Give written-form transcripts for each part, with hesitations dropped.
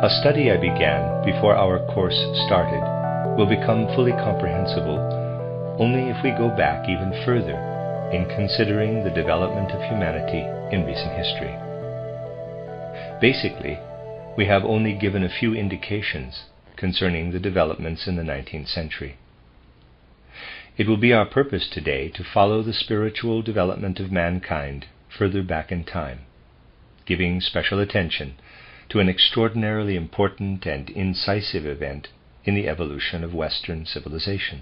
A study I began before our course started will become fully comprehensible only if we go back even further in considering the development of humanity in recent history. Basically, we have only given a few indications concerning the developments in the 19th century. It will be our purpose today to follow the spiritual development of mankind further back in time, giving special attention to an extraordinarily important and incisive event in the evolution of Western civilization.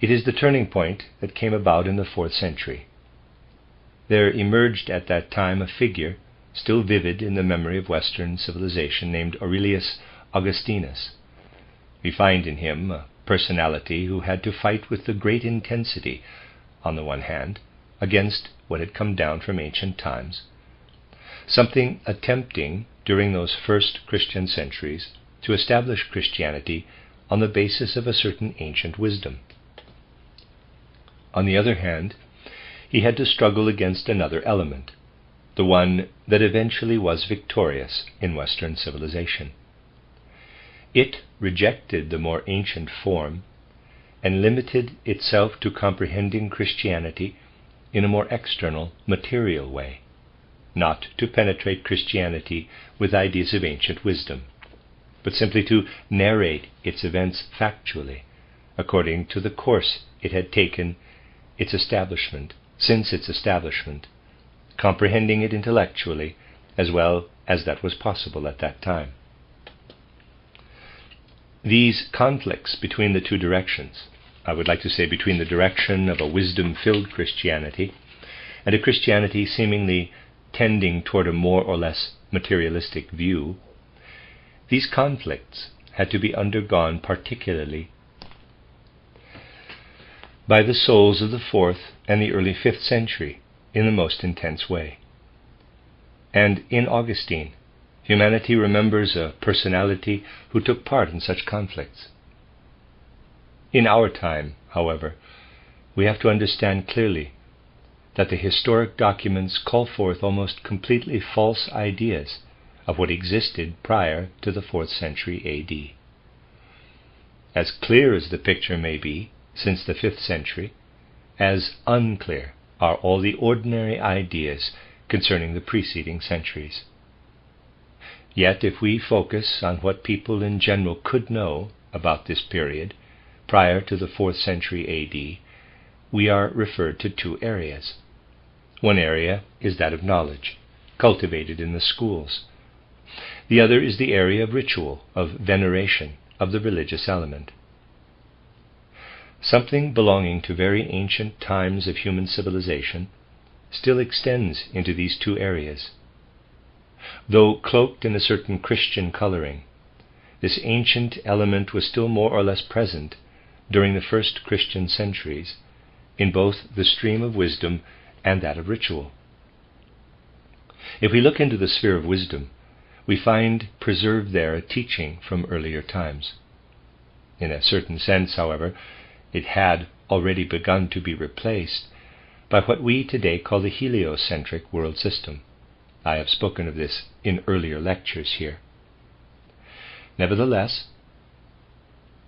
It is the turning point that came about in the 4th century. There emerged at that time a figure still vivid in the memory of Western civilization named Aurelius Augustinus. We find in him a personality who had to fight with the great intensity, on the one hand, against what had come down from ancient times, something attempting during those first Christian centuries to establish Christianity on the basis of a certain ancient wisdom. On the other hand, he had to struggle against another element, the one that eventually was victorious in Western civilization. It rejected the more ancient form and limited itself to comprehending Christianity in a more external, material way, not to penetrate Christianity with ideas of ancient wisdom, but simply to narrate its events factually, according to the course it had taken since its establishment, comprehending it intellectually as well as that was possible at that time. These conflicts between the two directions, I would like to say between the direction of a wisdom-filled Christianity and a Christianity seemingly tending toward a more or less materialistic view, these conflicts had to be undergone particularly by the souls of the 4th and the early 5th century in the most intense way. And in Augustine, humanity remembers a personality who took part in such conflicts. In our time, however, we have to understand clearly that the historic documents call forth almost completely false ideas of what existed prior to the 4th century A.D. As clear as the picture may be since the 5th century, as unclear are all the ordinary ideas concerning the preceding centuries. Yet if we focus on what people in general could know about this period prior to the 4th century A.D., we are referred to two areas. One area is that of knowledge, cultivated in the schools. The other is the area of ritual, of veneration, of the religious element. Something belonging to very ancient times of human civilization still extends into these two areas. Though cloaked in a certain Christian coloring, this ancient element was still more or less present during the first Christian centuries in both the stream of wisdom and that of ritual. If we look into the sphere of wisdom, we find preserved there a teaching from earlier times. In a certain sense, however, it had already begun to be replaced by what we today call the heliocentric world system. I have spoken of this in earlier lectures here. Nevertheless,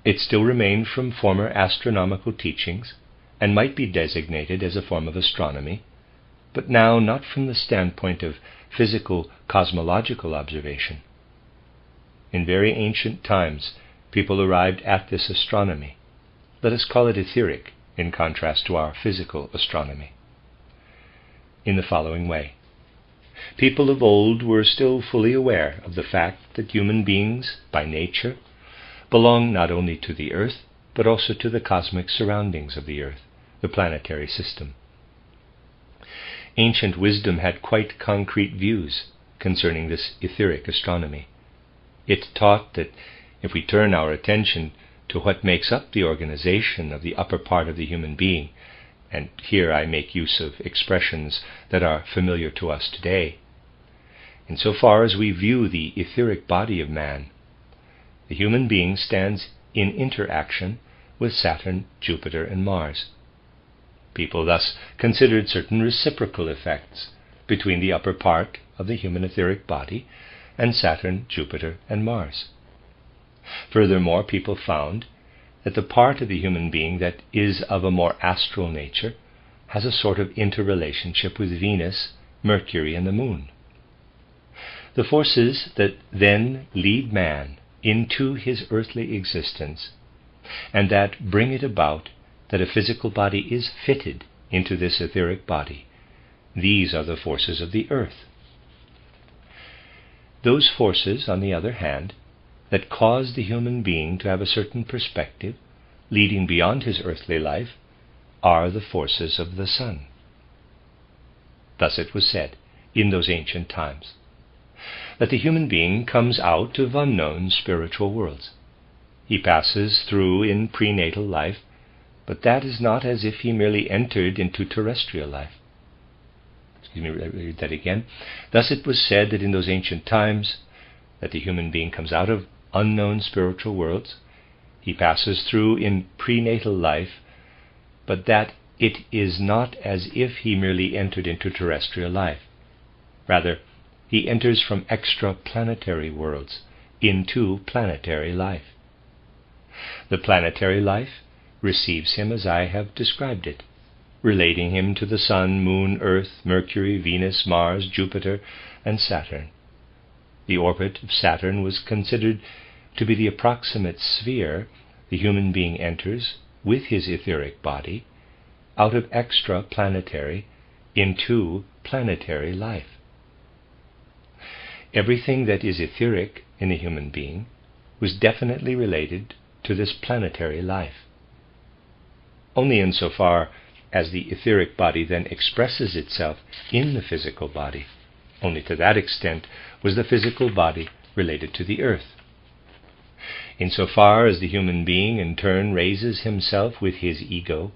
it still remained from former astronomical teachings and might be designated as a form of astronomy, but now not from the standpoint of physical cosmological observation. In very ancient times, people arrived at this astronomy. Let us call it etheric, in contrast to our physical astronomy, in the following way. People of old were still fully aware of the fact that human beings, by nature, belong not only to the earth, but also to the cosmic surroundings of the earth, the planetary system. Ancient wisdom had quite concrete views concerning this etheric astronomy. It taught that if we turn our attention to what makes up the organization of the upper part of the human being, and here I make use of expressions that are familiar to us today, insofar as we view the etheric body of man, the human being stands in interaction with Saturn, Jupiter, and Mars. People thus considered certain reciprocal effects between the upper part of the human etheric body and Saturn, Jupiter, and Mars. Furthermore, people found that the part of the human being that is of a more astral nature has a sort of interrelationship with Venus, Mercury, and the Moon. The forces that then lead man into his earthly existence, and that bring it about that a physical body is fitted into this etheric body, these are the forces of the earth. Those forces, on the other hand, that cause the human being to have a certain perspective, leading beyond his earthly life, are the forces of the sun. Thus it was said, in those ancient times, that the human being comes out of unknown spiritual worlds. He passes through in prenatal life, but that is not as if he merely entered into terrestrial life. Read that again. Thus it was said that in those ancient times that the human being comes out of unknown spiritual worlds. He passes through in prenatal life, but that it is not as if he merely entered into terrestrial life. Rather, he enters from extra-planetary worlds into planetary life. The planetary life receives him as I have described it, relating him to the Sun, Moon, Earth, Mercury, Venus, Mars, Jupiter, and Saturn. The orbit of Saturn was considered to be the approximate sphere the human being enters with his etheric body out of extra-planetary into planetary life. Everything that is etheric in a human being was definitely related to this planetary life. Only insofar as the etheric body then expresses itself in the physical body, only to that extent was the physical body related to the earth. Insofar as the human being in turn raises himself with his ego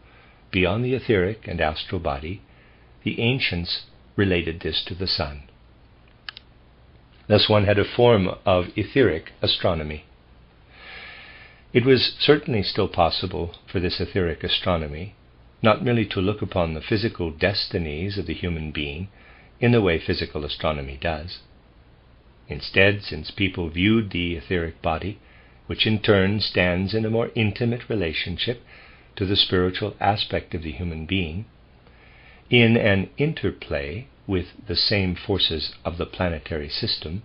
beyond the etheric and astral body, the ancients related this to the sun. Thus one had a form of etheric astronomy. It was certainly still possible for this etheric astronomy not merely to look upon the physical destinies of the human being in the way physical astronomy does. Instead, since people viewed the etheric body, which in turn stands in a more intimate relationship to the spiritual aspect of the human being, in an interplay with the same forces of the planetary system,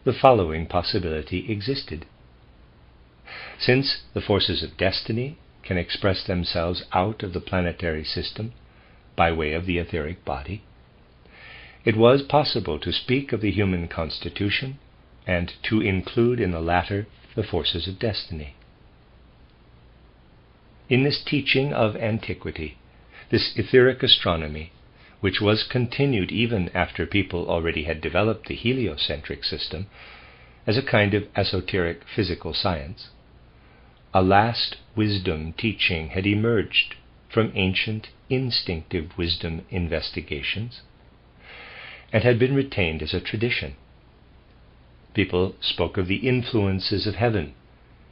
the following possibility existed. Since the forces of destiny can express themselves out of the planetary system by way of the etheric body, it was possible to speak of the human constitution and to include in the latter the forces of destiny. In this teaching of antiquity, this etheric astronomy, which was continued even after people already had developed the heliocentric system as a kind of esoteric physical science, a last wisdom teaching had emerged from ancient instinctive wisdom investigations and had been retained as a tradition. People spoke of the influences of heaven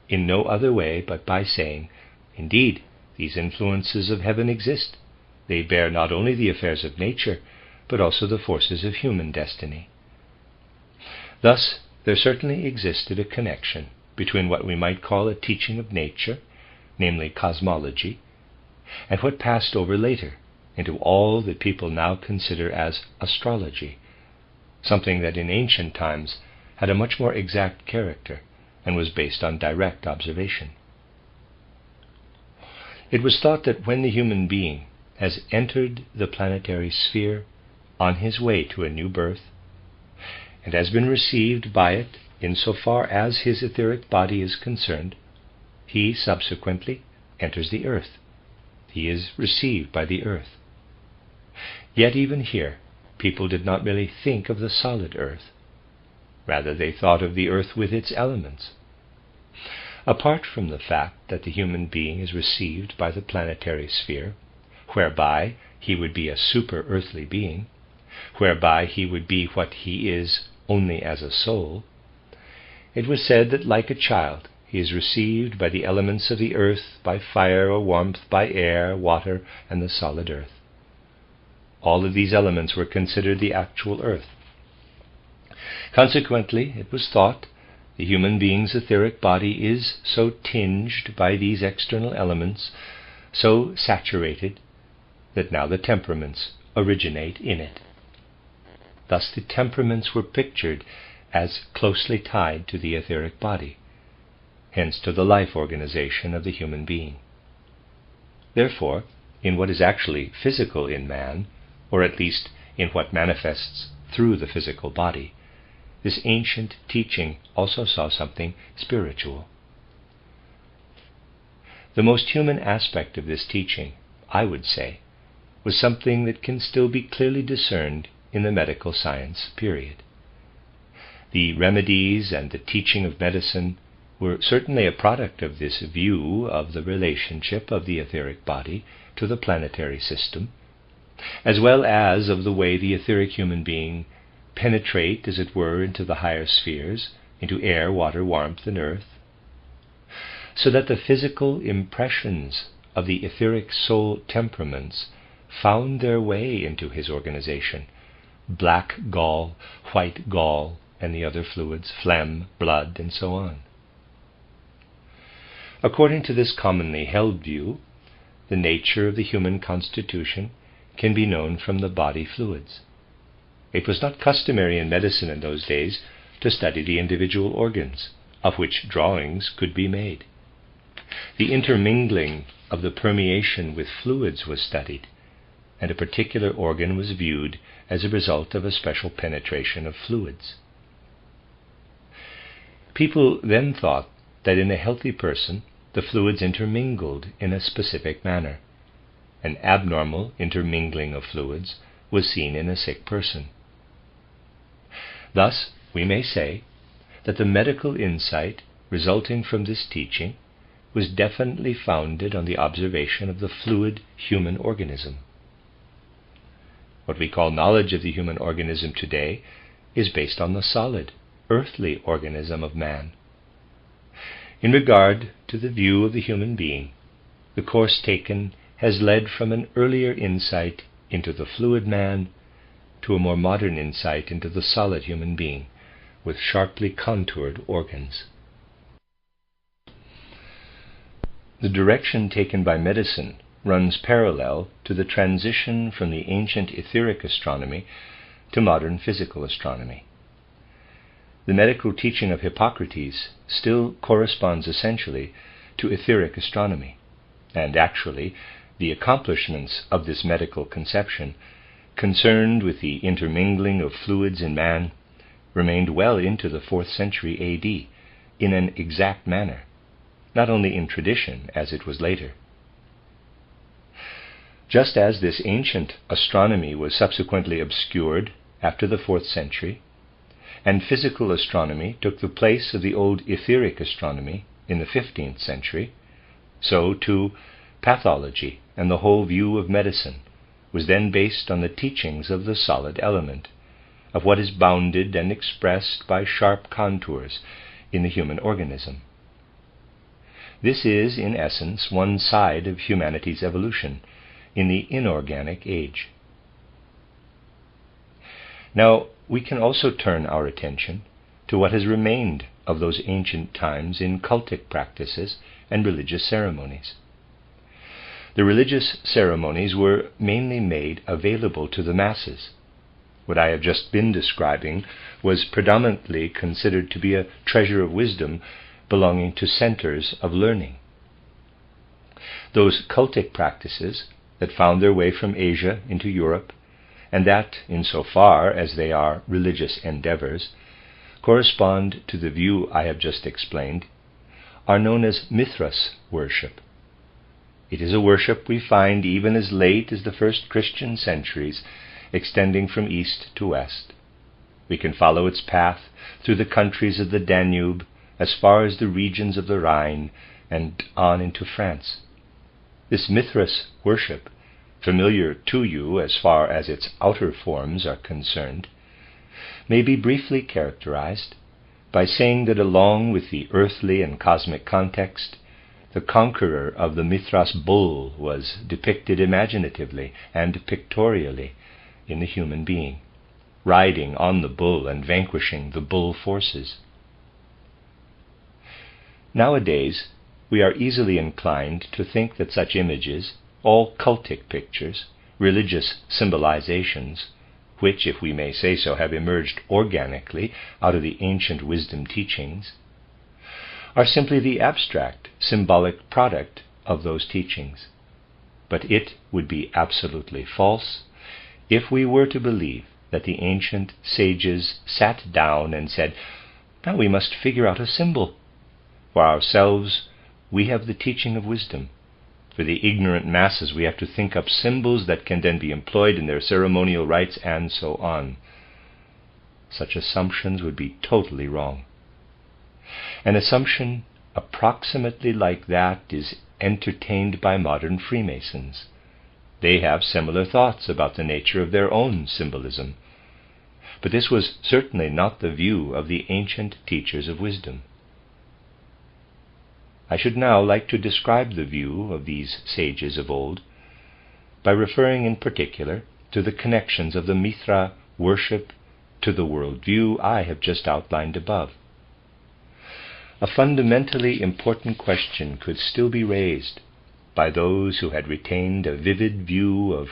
in no other way but by saying, "Indeed, these influences of heaven exist. They bear not only the affairs of nature, but also the forces of human destiny." Thus, there certainly existed a connection between what we might call a teaching of nature, namely cosmology, and what passed over later into all that people now consider as astrology, something that in ancient times had a much more exact character and was based on direct observation. It was thought that when the human being has entered the planetary sphere on his way to a new birth, and has been received by it in so far as his etheric body is concerned, he subsequently enters the earth. He is received by the earth. Yet even here, people did not merely think of the solid earth. Rather, they thought of the earth with its elements. Apart from the fact that the human being is received by the planetary sphere, whereby he would be a super-earthly being, whereby he would be what he is only as a soul, it was said that like a child he is received by the elements of the earth, by fire or warmth, by air, water, and the solid earth. All of these elements were considered the actual earth. Consequently, it was thought, the human being's etheric body is so tinged by these external elements, so saturated, that now the temperaments originate in it. Thus the temperaments were pictured as closely tied to the etheric body, hence to the life organization of the human being. Therefore, in what is actually physical in man, or at least in what manifests through the physical body, this ancient teaching also saw something spiritual. The most human aspect of this teaching, I would say, was something that can still be clearly discerned in the medical science period. The remedies and the teaching of medicine were certainly a product of this view of the relationship of the etheric body to the planetary system, as well as of the way the etheric human being penetrate, as it were, into the higher spheres, into air, water, warmth, and earth, so that the physical impressions of the etheric soul temperaments found their way into his organization: black gall, white gall, and the other fluids, phlegm, blood, and so on. According to this commonly held view, the nature of the human constitution can be known from the body fluids. It was not customary in medicine in those days to study the individual organs, of which drawings could be made. The intermingling of the permeation with fluids was studied, and a particular organ was viewed as a result of a special penetration of fluids. People then thought that in a healthy person the fluids intermingled in a specific manner. An abnormal intermingling of fluids was seen in a sick person. Thus, we may say that the medical insight resulting from this teaching was definitely founded on the observation of the fluid human organism. What we call knowledge of the human organism today is based on the solid, earthly organism of man. In regard to the view of the human being, the course taken has led from an earlier insight into the fluid man to a more modern insight into the solid human being, with sharply contoured organs. The direction taken by medicine runs parallel to the transition from the ancient etheric astronomy to modern physical astronomy. The medical teaching of Hippocrates still corresponds essentially to etheric astronomy, and actually the accomplishments of this medical conception, concerned with the intermingling of fluids in man, remained well into the 4th century A.D. in an exact manner, not only in tradition as it was later. Just as this ancient astronomy was subsequently obscured after the 4th century, and physical astronomy took the place of the old etheric astronomy in the 15th century, so too pathology and the whole view of medicine was then based on the teachings of the solid element, of what is bounded and expressed by sharp contours in the human organism. This is, in essence, one side of humanity's evolution in the inorganic age. Now, we can also turn our attention to what has remained of those ancient times in cultic practices and religious ceremonies. The religious ceremonies were mainly made available to the masses. What I have just been describing was predominantly considered to be a treasure of wisdom belonging to centers of learning. Those cultic practices that found their way from Asia into Europe, and that, insofar as they are religious endeavors, correspond to the view I have just explained, are known as Mithras worship. It is a worship we find even as late as the first Christian centuries, extending from east to west. We can follow its path through the countries of the Danube as far as the regions of the Rhine and on into France. This Mithras worship, familiar to you as far as its outer forms are concerned, may be briefly characterized by saying that along with the earthly and cosmic context, the conqueror of the Mithras bull was depicted imaginatively and pictorially in the human being. riding on the bull and vanquishing the bull forces. Nowadays, we are easily inclined to think that such images, all cultic pictures, religious symbolizations, which, if we may say so, have emerged organically out of the ancient wisdom teachings, are simply the abstract, symbolic product of those teachings. But it would be absolutely false if we were to believe that the ancient sages sat down and said, "Now we must figure out a symbol. For ourselves, we have the teaching of wisdom. For the ignorant masses, we have to think up symbols that can then be employed in their ceremonial rites," and so on. Such assumptions would be totally wrong. An assumption approximately like that is entertained by modern Freemasons. They have similar thoughts about the nature of their own symbolism. But this was certainly not the view of the ancient teachers of wisdom. I should now like to describe the view of these sages of old by referring in particular to the connections of the Mithra worship to the worldview I have just outlined above. A fundamentally important question could still be raised by those who had retained a vivid view of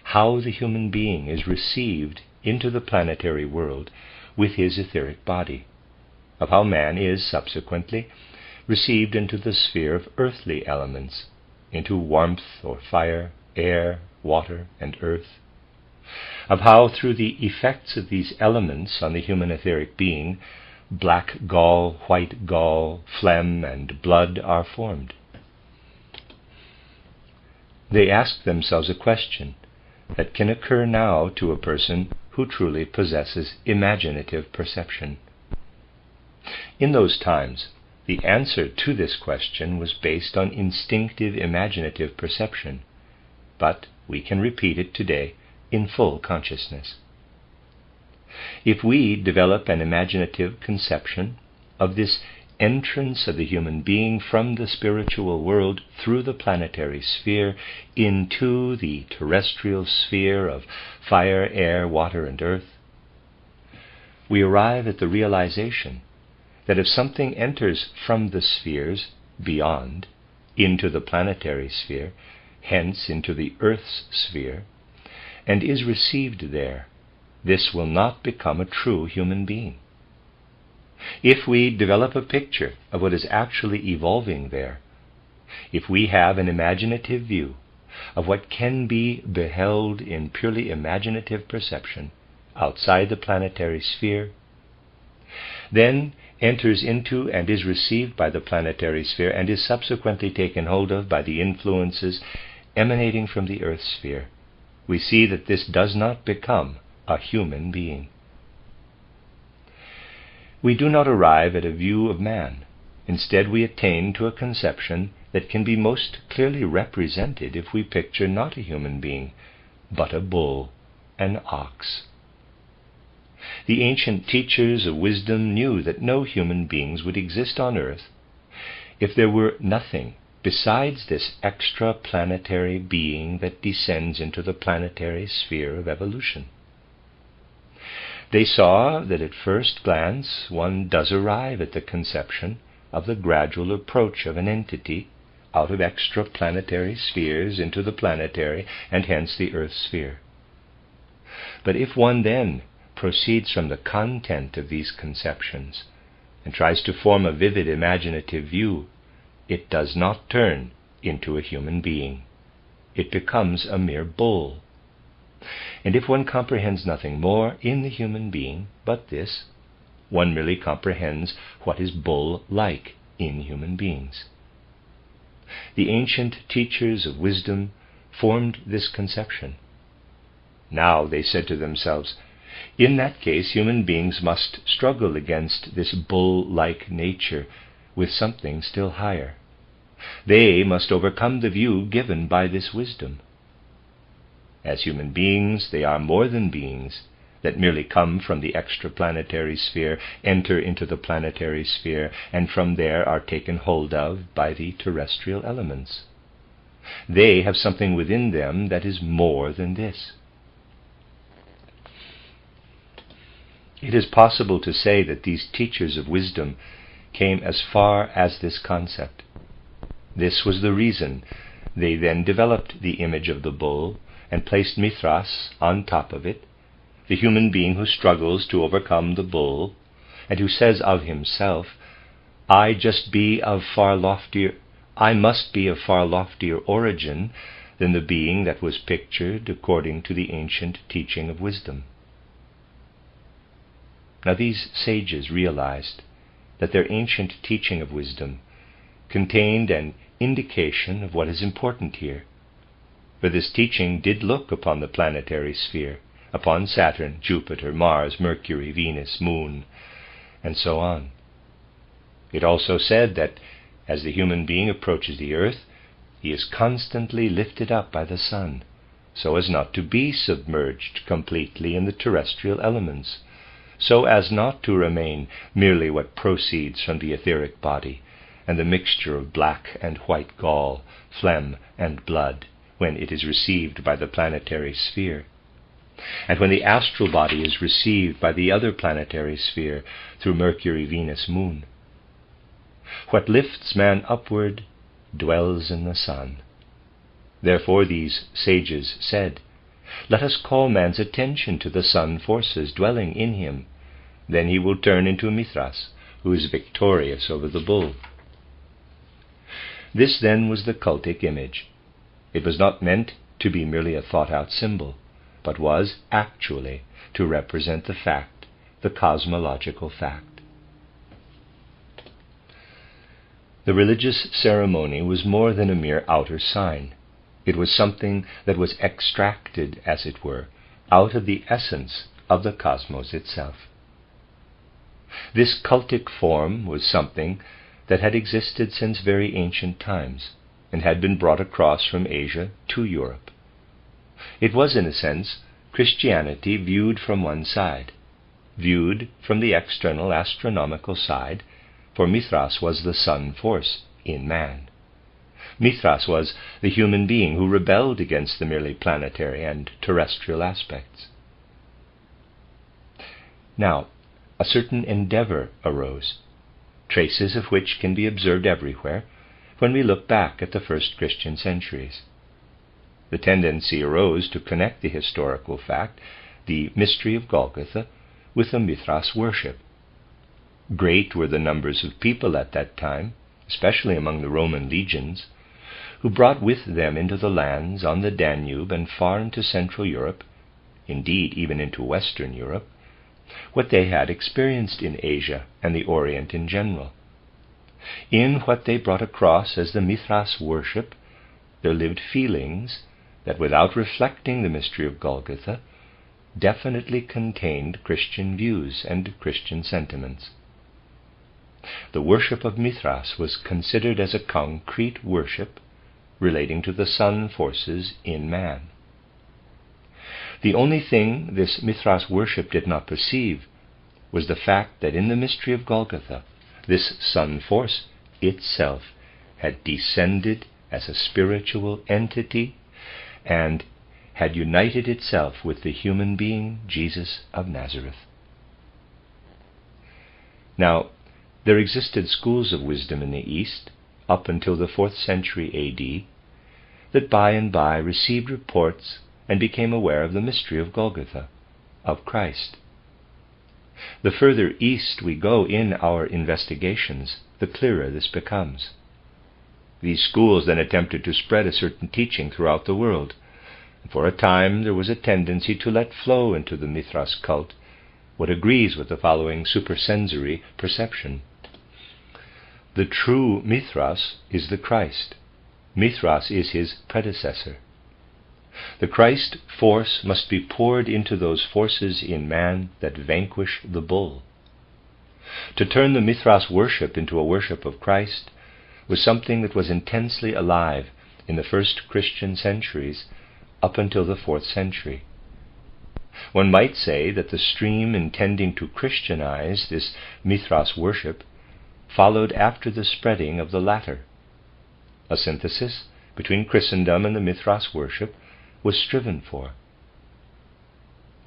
how the human being is received into the planetary world with his etheric body, of how man is subsequently received into the sphere of earthly elements, into warmth or fire, air, water, and earth, of how through the effects of these elements on the human etheric being, black gall, white gall, phlegm, and blood are formed. They ask themselves a question that can occur now to a person who truly possesses imaginative perception. In those times, the answer to this question was based on instinctive imaginative perception, but we can repeat it today in full consciousness. If we develop an imaginative conception of this entrance of the human being from the spiritual world through the planetary sphere into the terrestrial sphere of fire, air, water, and earth, we arrive at the realization that if something enters from the spheres beyond into the planetary sphere, hence into the earth's sphere, and is received there, this will not become a true human being. If we develop a picture of what is actually evolving there, if we have an imaginative view of what can be beheld in purely imaginative perception outside the planetary sphere, then enters into and is received by the planetary sphere and is subsequently taken hold of by the influences emanating from the earth sphere, we see that this does not become a human being. We do not arrive at a view of man. Instead, we attain to a conception that can be most clearly represented if we picture not a human being, but a bull, an ox. The ancient teachers of wisdom knew that no human beings would exist on earth if there were nothing besides this extra-planetary being that descends into the planetary sphere of evolution. They saw that at first glance one does arrive at the conception of the gradual approach of an entity out of extra-planetary spheres into the planetary and hence the earth sphere. But if one then proceeds from the content of these conceptions and tries to form a vivid imaginative view, it does not turn into a human being. It becomes a mere bull. And if one comprehends nothing more in the human being but this, one merely comprehends what is bull-like in human beings. The ancient teachers of wisdom formed this conception. Now, they said to themselves, in that case human beings must struggle against this bull-like nature with something still higher. They must overcome the view given by this wisdom. As human beings, they are more than beings that merely come from the extraplanetary sphere, enter into the planetary sphere, and from there are taken hold of by the terrestrial elements. They have something within them that is more than this. It is possible to say that these teachers of wisdom came as far as this concept. This was the reason they then developed the image of the bull and placed Mithras on top of it, the human being who struggles to overcome the bull and who says of himself, I must be of far loftier origin than the being that was pictured according to the ancient teaching of wisdom. Now these sages realized that their ancient teaching of wisdom contained an indication of what is important here, for this teaching did look upon the planetary sphere, upon Saturn, Jupiter, Mars, Mercury, Venus, Moon, and so on. It also said that as the human being approaches the earth, he is constantly lifted up by the sun, so as not to be submerged completely in the terrestrial elements, so as not to remain merely what proceeds from the etheric body and the mixture of black and white gall, phlegm and blood, when it is received by the planetary sphere, and when the astral body is received by the other planetary sphere through Mercury, Venus, Moon. What lifts man upward dwells in the sun. Therefore these sages said, let us call man's attention to the sun forces dwelling in him. Then he will turn into Mithras, who is victorious over the bull. This then was the cultic image. It was not meant to be merely a thought-out symbol, but was actually to represent the fact, the cosmological fact. The religious ceremony was more than a mere outer sign. It was something that was extracted, as it were, out of the essence of the cosmos itself. This cultic form was something that had existed since very ancient times, and had been brought across from Asia to Europe. It was, in a sense, Christianity viewed from one side, viewed from the external astronomical side, for Mithras was the sun force in man. Mithras was the human being who rebelled against the merely planetary and terrestrial aspects. Now, a certain endeavor arose, traces of which can be observed everywhere when we look back at the first Christian centuries. The tendency arose to connect the historical fact, the mystery of Golgotha, with the Mithras worship. Great were the numbers of people at that time, especially among the Roman legions, who brought with them into the lands on the Danube and far into Central Europe, indeed even into Western Europe, what they had experienced in Asia and the Orient in general. In what they brought across as the Mithras worship, there lived feelings that, without reflecting the mystery of Golgotha, definitely contained Christian views and Christian sentiments. The worship of Mithras was considered as a concrete worship relating to the sun forces in man. The only thing this Mithras worship did not perceive was the fact that in the mystery of Golgotha, this sun force itself had descended as a spiritual entity and had united itself with the human being Jesus of Nazareth. Now, there existed schools of wisdom in the East, up until the 4th century A.D., that by and by received reports and became aware of the mystery of Golgotha, of Christ. The further east we go in our investigations, the clearer this becomes. These schools then attempted to spread a certain teaching throughout the world, and for a time there was a tendency to let flow into the Mithras cult what agrees with the following supersensory perception. The true Mithras is the Christ. Mithras is his predecessor. The Christ force must be poured into those forces in man that vanquish the bull. To turn the Mithras worship into a worship of Christ was something that was intensely alive in the first Christian centuries up until the 4th century. One might say that the stream intending to Christianize this Mithras worship followed after the spreading of the latter. A synthesis between Christendom and the Mithras worship was striven for.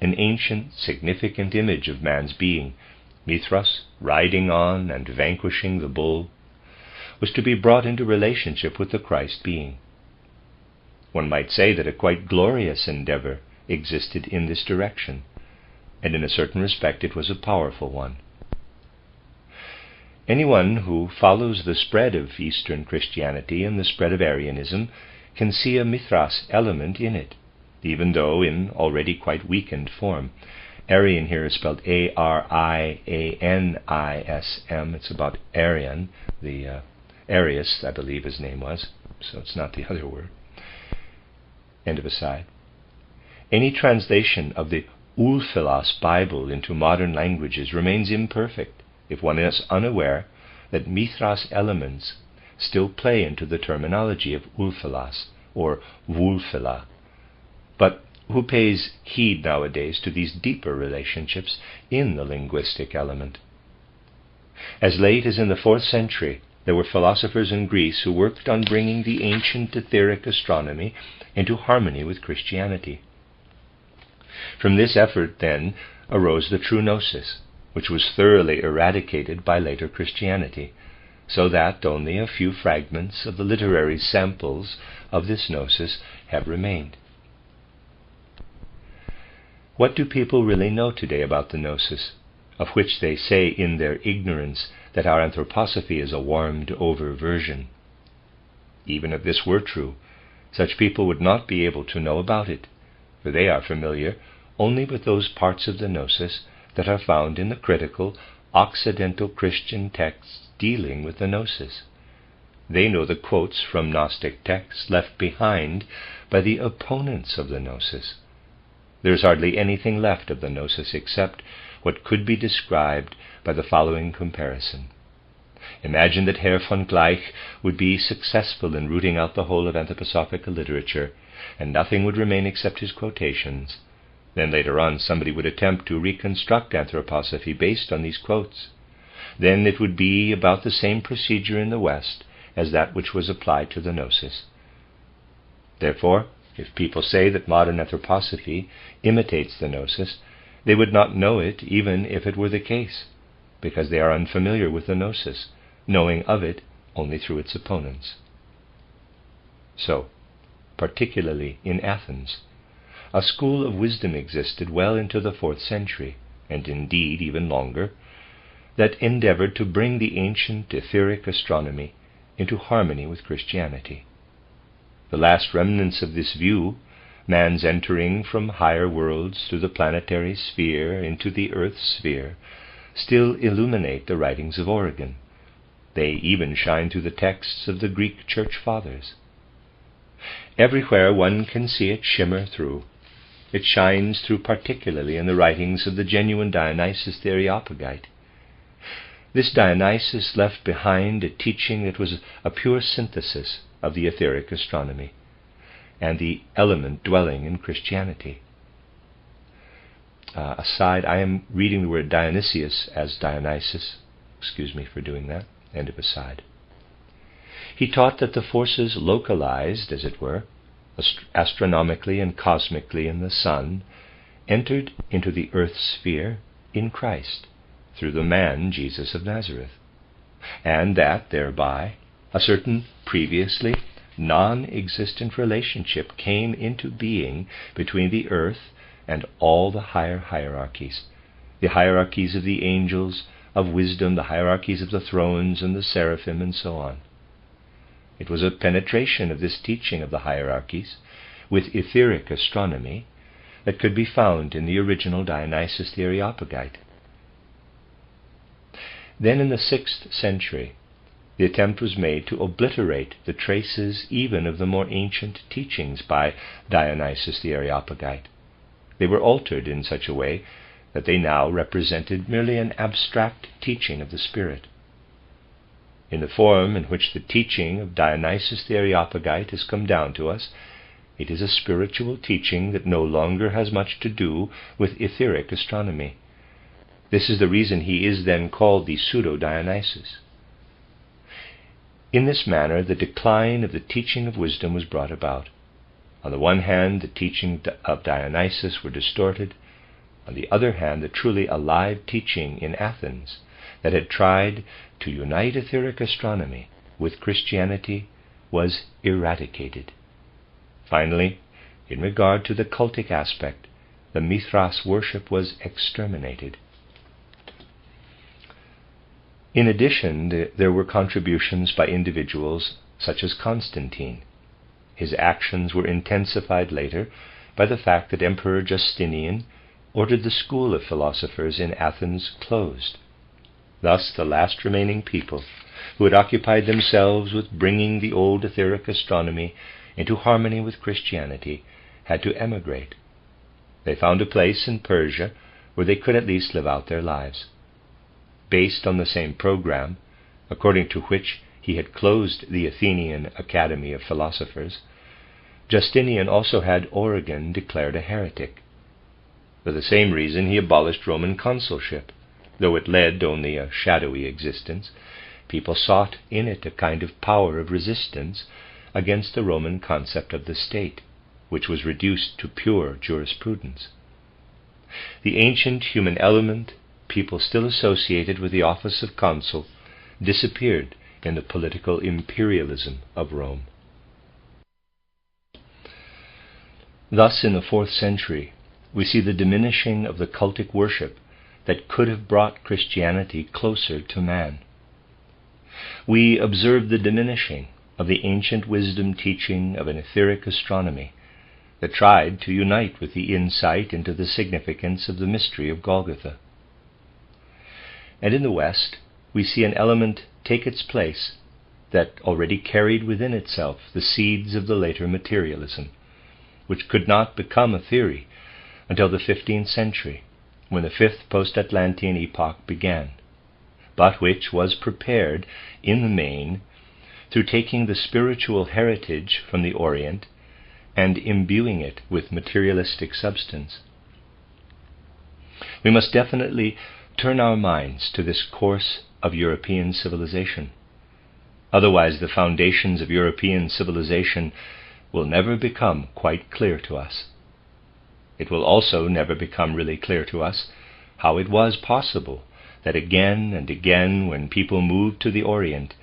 an ancient, significant image of man's being, Mithras, riding on and vanquishing the bull, was to be brought into relationship with the Christ being. One might say that a quite glorious endeavor existed in this direction, and in a certain respect it was a powerful one. Anyone who follows the spread of Eastern Christianity and the spread of Arianism can see a Mithras element in it, even though in already quite weakened form. Arian here is spelled A-R-I-A-N-I-S-M. It's about Arian, the Arius, I believe his name was, so it's not the other word. End of aside. Any translation of the Ulfilas Bible into modern languages remains imperfect if one is unaware that Mithras elements still play into the terminology of Ulfilas or Wulfila. But who pays heed nowadays to these deeper relationships in the linguistic element? As late as in the 4th century, there were philosophers in Greece who worked on bringing the ancient Etheric astronomy into harmony with Christianity. From this effort, then, arose the true Gnosis, which was thoroughly eradicated by later Christianity, so that only a few fragments of the literary samples of this Gnosis have remained. What do people really know today about the Gnosis, of which they say in their ignorance that our Anthroposophy is a warmed-over version? Even if this were true, such people would not be able to know about it, for they are familiar only with those parts of the Gnosis that are found in the critical, Occidental Christian texts dealing with the Gnosis. They know the quotes from Gnostic texts left behind by the opponents of the Gnosis. There is hardly anything left of the Gnosis except what could be described by the following comparison. Imagine that Herr von Gleich would be successful in rooting out the whole of anthroposophical literature, and nothing would remain except his quotations. Then later on somebody would attempt to reconstruct anthroposophy based on these quotes. Then it would be about the same procedure in the West as that which was applied to the Gnosis. Therefore, if people say that modern anthroposophy imitates the Gnosis, they would not know it even if it were the case, because they are unfamiliar with the Gnosis, knowing of it only through its opponents. So, particularly in Athens, a school of wisdom existed well into the 4th century, and indeed even longer, that endeavored to bring the ancient etheric astronomy into harmony with Christianity. The last remnants of this view, man's entering from higher worlds through the planetary sphere into the earth sphere, still illuminate the writings of Origen. They even shine through the texts of the Greek Church Fathers. Everywhere one can see it shimmer through. It shines through particularly in the writings of the genuine Dionysius the Areopagite. This Dionysius left behind a teaching that was a pure synthesis of the etheric astronomy and the element dwelling in Christianity. Aside, I am reading the word Dionysius as Dionysus. Excuse me for doing that. End of aside. He taught that the forces localized, as it were, astronomically and cosmically in the sun, entered into the earth sphere in Christ, through the man Jesus of Nazareth, and that, thereby, a certain previously non-existent relationship came into being between the earth and all the higher hierarchies, the hierarchies of the angels, of wisdom, the hierarchies of the thrones and the seraphim, and so on. It was a penetration of this teaching of the hierarchies with etheric astronomy that could be found in the original Dionysius the Areopagite. Then in the 6th century, the attempt was made to obliterate the traces even of the more ancient teachings by Dionysius the Areopagite. They were altered in such a way that they now represented merely an abstract teaching of the Spirit. In the form in which the teaching of Dionysius the Areopagite has come down to us, it is a spiritual teaching that no longer has much to do with etheric astronomy. This is the reason he is then called the pseudo-Dionysius. In this manner, the decline of the teaching of wisdom was brought about. On the one hand, the teaching of Dionysius were distorted. On the other hand, the truly alive teaching in Athens that had tried to unite etheric astronomy with Christianity was eradicated. Finally, in regard to the cultic aspect, the Mithras worship was exterminated. In addition, there were contributions by individuals such as Constantine. His actions were intensified later by the fact that Emperor Justinian ordered the school of philosophers in Athens closed. Thus, the last remaining people who had occupied themselves with bringing the old etheric astronomy into harmony with Christianity had to emigrate. They found a place in Persia where they could at least live out their lives. Based on the same program, according to which he had closed the Athenian Academy of Philosophers, Justinian also had Origen declared a heretic. For the same reason he abolished Roman consulship. Though it led only a shadowy existence, people sought in it a kind of power of resistance against the Roman concept of the state, which was reduced to pure jurisprudence. The ancient human element people still associated with the office of consul disappeared in the political imperialism of Rome. Thus, in the 4th century, we see the diminishing of the cultic worship that could have brought Christianity closer to man. We observe the diminishing of the ancient wisdom teaching of an etheric astronomy that tried to unite with the insight into the significance of the mystery of Golgotha. And in the West, we see an element take its place that already carried within itself the seeds of the later materialism, which could not become a theory until the 15th century, when the 5th post-Atlantean epoch began, but which was prepared in the main through taking the spiritual heritage from the Orient and imbuing it with materialistic substance. We must definitely turn our minds to this course of European civilization. Otherwise, the foundations of European civilization will never become quite clear to us. It will also never become really clear to us how it was possible that again and again, when people moved to the Orient,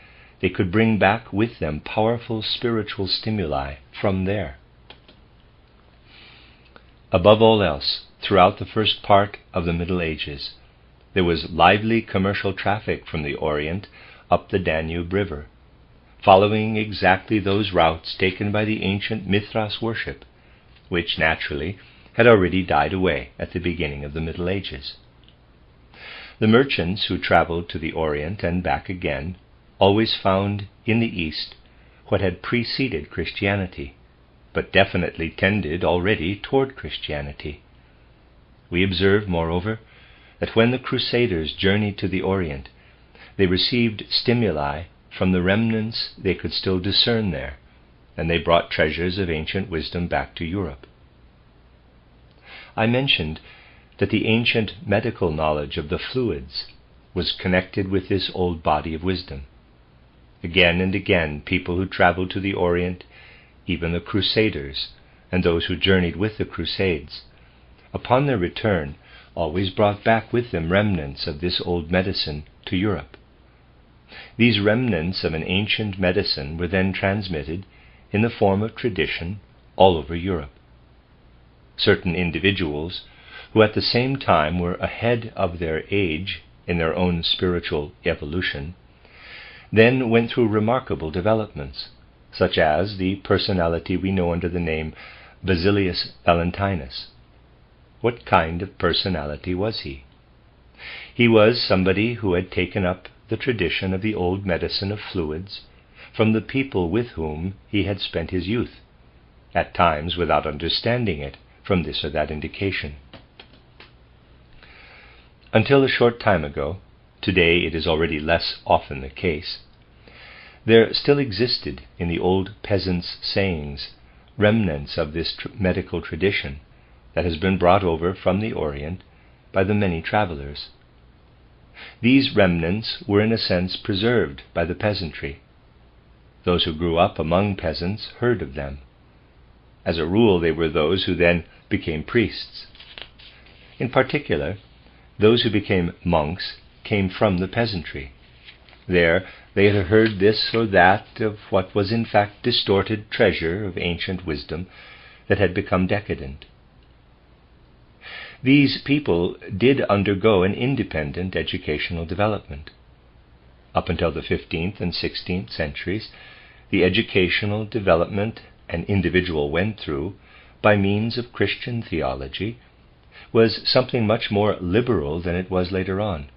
they could bring back with them powerful spiritual stimuli from there. Above all else, throughout the first part of the Middle Ages, there was lively commercial traffic from the Orient up the Danube River, following exactly those routes taken by the ancient Mithras worship, which naturally had already died away at the beginning of the Middle Ages. The merchants who traveled to the Orient and back again always found in the East what had preceded Christianity, but definitely tended already toward Christianity. We observe, moreover, that when the Crusaders journeyed to the Orient, they received stimuli from the remnants they could still discern there, and they brought treasures of ancient wisdom back to Europe. I mentioned that the ancient medical knowledge of the fluids was connected with this old body of wisdom. Again and again, people who traveled to the Orient, even the Crusaders, and those who journeyed with the Crusades, upon their return, always brought back with them remnants of this old medicine to Europe. These remnants of an ancient medicine were then transmitted in the form of tradition all over Europe. Certain individuals, who at the same time were ahead of their age in their own spiritual evolution, then went through remarkable developments, such as the personality we know under the name Basilius Valentinus. What kind of personality was he? He was somebody who had taken up the tradition of the old medicine of fluids from the people with whom he had spent his youth, at times without understanding it from this or that indication. Until a short time ago, today it is already less often the case, there still existed in the old peasants' sayings remnants of this medical tradition that has been brought over from the Orient by the many travelers. These remnants were in a sense preserved by the peasantry. Those who grew up among peasants heard of them. As a rule, they were those who then became priests. In particular, those who became monks came from the peasantry. There they had heard this or that of what was in fact distorted treasure of ancient wisdom that had become decadent. These people did undergo an independent educational development. Up until the 15th and 16th centuries, the educational development an individual went through by means of Christian theology was something much more liberal than it was later on.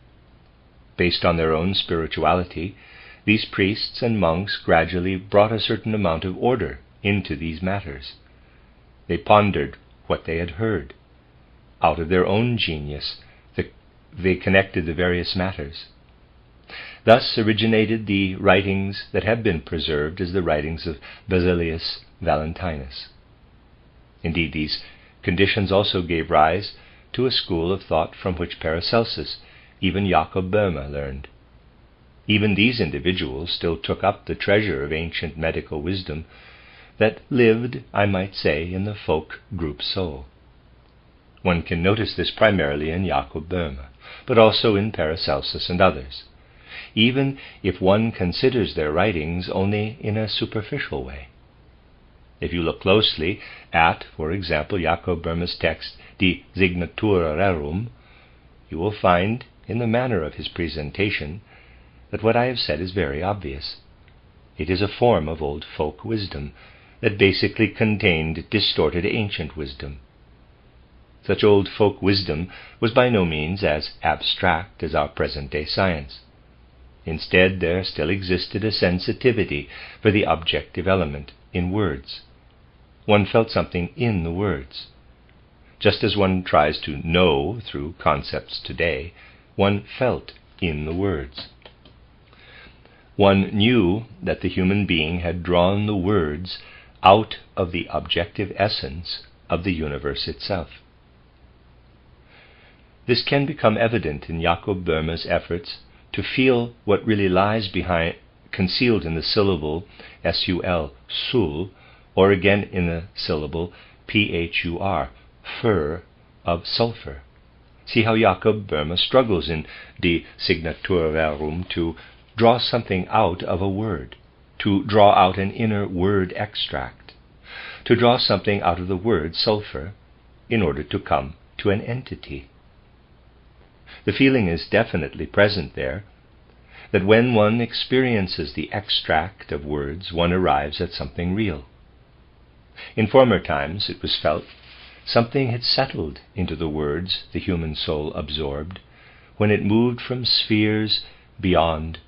Based on their own spirituality, these priests and monks gradually brought a certain amount of order into these matters. They pondered what they had heard. Out of their own genius, they connected the various matters. Thus originated the writings that have been preserved as the writings of Basilius Valentinus. Indeed, these conditions also gave rise to a school of thought from which Paracelsus, even Jacob Boehme, learned. Even these individuals still took up the treasure of ancient medical wisdom that lived, I might say, in the folk group soul. One can notice this primarily in Jacob Boehme, but also in Paracelsus and others, even if one considers their writings only in a superficial way. If you look closely at, for example, Jacob Boehme's text, De Signatura Rerum, you will find, in the manner of his presentation, that what I have said is very obvious. It is a form of old folk wisdom that basically contained distorted ancient wisdom. Such old folk wisdom was by no means as abstract as our present-day science. Instead, there still existed a sensitivity for the objective element in words. One felt something in the words. Just as one tries to know through concepts today, one felt in the words. One knew that the human being had drawn the words out of the objective essence of the universe itself. This can become evident in Jacob Boehme's efforts to feel what really lies concealed in the syllable sul, sul, or again in the syllable phur, fur, of sulfur. See how Jacob Boehme struggles in De Signatura Rerum to draw something out of a word, to draw out an inner word extract, to draw something out of the word sulfur in order to come to an entity. The feeling is definitely present there, that when one experiences the extract of words, one arrives at something real. In former times, it was felt, something had settled into the words the human soul absorbed when it moved from spheres beyond,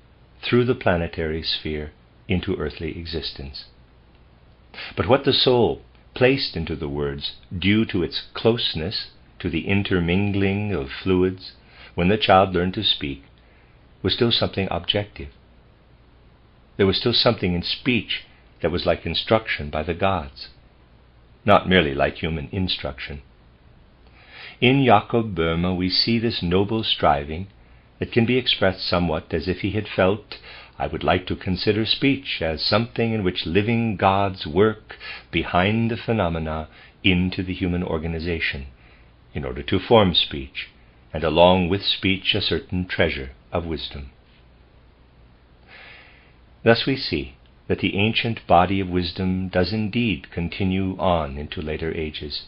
through the planetary sphere, into earthly existence. But what the soul placed into the words, due to its closeness to the intermingling of fluids, when the child learned to speak, was still something objective. There was still something in speech that was like instruction by the gods, not merely like human instruction. In Jacob Boehme we see this noble striving that can be expressed somewhat as if he had felt, I would like to consider speech as something in which living gods work behind the phenomena into the human organization, in order to form speech, and along with speech a certain treasure of wisdom. Thus we see that the ancient body of wisdom does indeed continue on into later ages,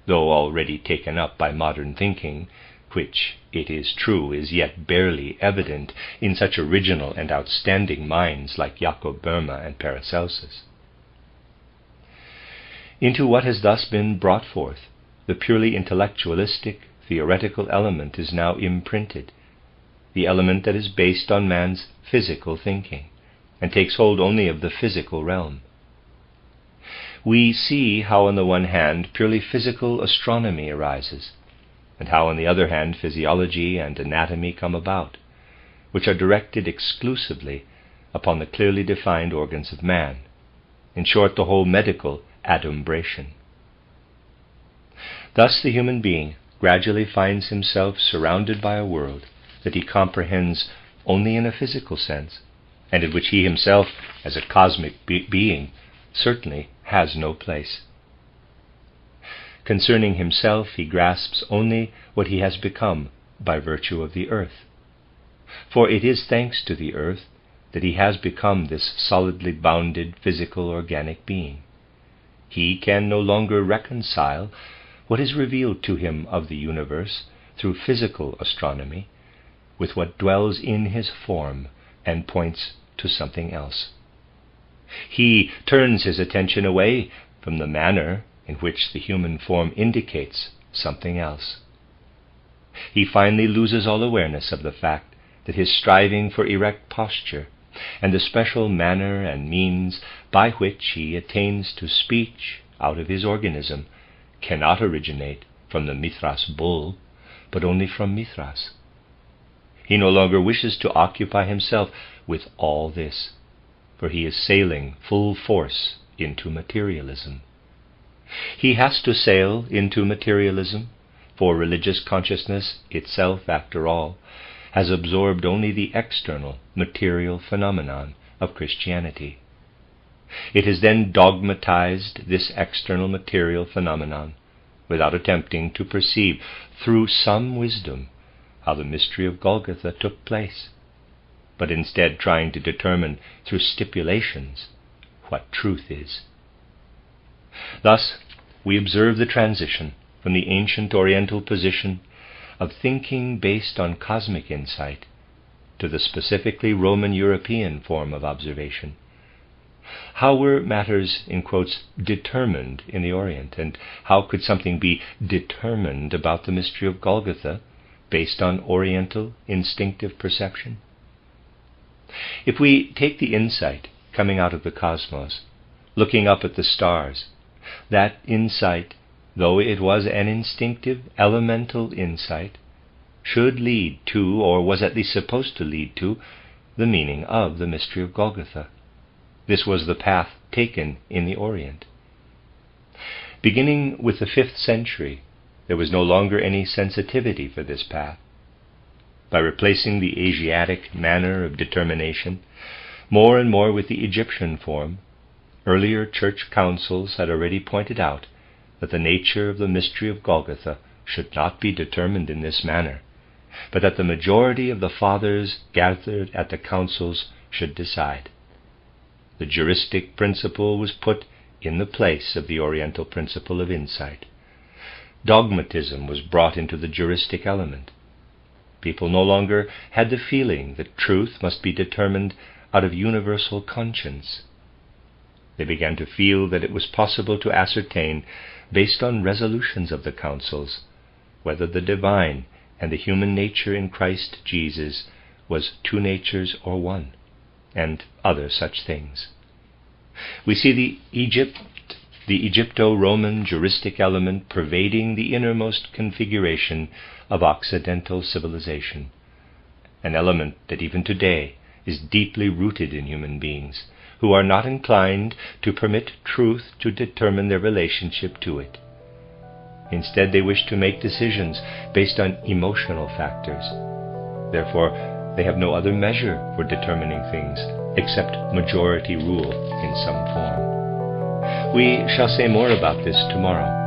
though already taken up by modern thinking, which, it is true, is yet barely evident in such original and outstanding minds like Jacob Boehme and Paracelsus. Into what has thus been brought forth, the purely intellectualistic, theoretical element is now imprinted, the element that is based on man's physical thinking, and takes hold only of the physical realm. We see how on the one hand purely physical astronomy arises, and how on the other hand physiology and anatomy come about, which are directed exclusively upon the clearly defined organs of man, in short, the whole medical adumbration. Thus the human being gradually finds himself surrounded by a world that he comprehends only in a physical sense, and in which he himself, as a cosmic being, certainly has no place. Concerning himself, he grasps only what he has become by virtue of the earth. For it is thanks to the earth that he has become this solidly bounded physical organic being. He can no longer reconcile what is revealed to him of the universe through physical astronomy with what dwells in his form and points to something else. He turns his attention away from the manner in which the human form indicates something else. He finally loses all awareness of the fact that his striving for erect posture and the special manner and means by which he attains to speech out of his organism cannot originate from the Mithras bull, but only from Mithras. He no longer wishes to occupy himself with all this, for he is sailing full force into materialism. He has to sail into materialism, for religious consciousness itself, after all, has absorbed only the external material phenomenon of Christianity. It has then dogmatized this external material phenomenon without attempting to perceive through some wisdom how the mystery of Golgotha took place, but instead trying to determine through stipulations what truth is. Thus, we observe the transition from the ancient Oriental position of thinking based on cosmic insight to the specifically Roman European form of observation. How were matters, in quotes, determined in the Orient, and how could something be determined about the mystery of Golgotha based on Oriental instinctive perception? If we take the insight coming out of the cosmos, looking up at the stars, that insight, though it was an instinctive, elemental insight, should lead to, or was at least supposed to lead to, the meaning of the mystery of Golgotha. This was the path taken in the Orient. Beginning with the 5th century, there was no longer any sensitivity for this path. By replacing the Asiatic manner of determination more and more with the Egyptian form, earlier church councils had already pointed out that the nature of the mystery of Golgotha should not be determined in this manner, but that the majority of the fathers gathered at the councils should decide. The juristic principle was put in the place of the Oriental principle of insight. Dogmatism was brought into the juristic element. People no longer had the feeling that truth must be determined out of universal conscience. They began to feel that it was possible to ascertain, based on resolutions of the councils, whether the divine and the human nature in Christ Jesus was two natures or one, and other such things. We see the Egypto-Roman juristic element pervading the innermost configuration of Occidental civilization, an element that even today is deeply rooted in human beings, who are not inclined to permit truth to determine their relationship to it. Instead, they wish to make decisions based on emotional factors. Therefore, they have no other measure for determining things except majority rule in some form. We shall say more about this tomorrow.